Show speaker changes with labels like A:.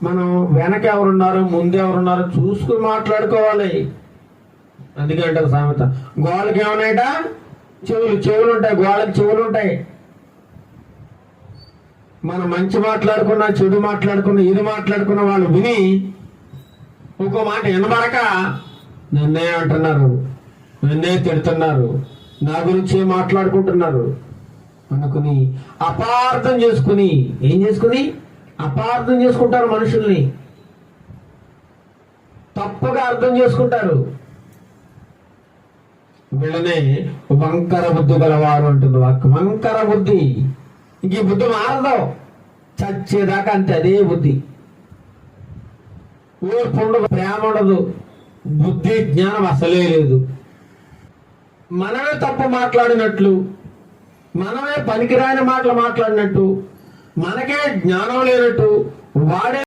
A: మనం వెనక ఎవరున్నారు ముందు ఎవరున్నారు చూసుకుని మాట్లాడుకోవాలి. అందుకే అంటారు సామెత, గోళ్ళకి ఏమన్నాయట, చెవులు ఉంటాయి, గోళ్ళకి చెవులు ఉంటాయి. మనం మంచి మాట్లాడుకున్నా చెడు మాట్లాడుకున్నా ఇది మాట్లాడుకున్న వాళ్ళు విని ఇంకో మాట వినబడక నన్నే అంటున్నారు, నన్నే తిడుతున్నారు, నా గురించి మాట్లాడుకుంటున్నారు అనుకుని అపార్థం చేసుకుని అపార్థం చేసుకుంటారు. మనుషుల్ని తప్పుగా అర్థం చేసుకుంటారు. వీళ్ళనే వంకర బుద్ధి గలవారు అంటుంది వాక్యం. వంకర బుద్ధి, ఇంక ఈ బుద్ధి మారదు, చచ్చేదాకా అంతే అదే బుద్ధి. ఓర్పు ఉండదు, ప్రేమ ఉండదు, బుద్ధి జ్ఞానం అసలే లేదు. మనమే తప్పు మాట్లాడినట్లు, మనమే పనికిరాని మాటలు మాట్లాడినట్టు, మనకే జ్ఞానం లేనట్టు వాడే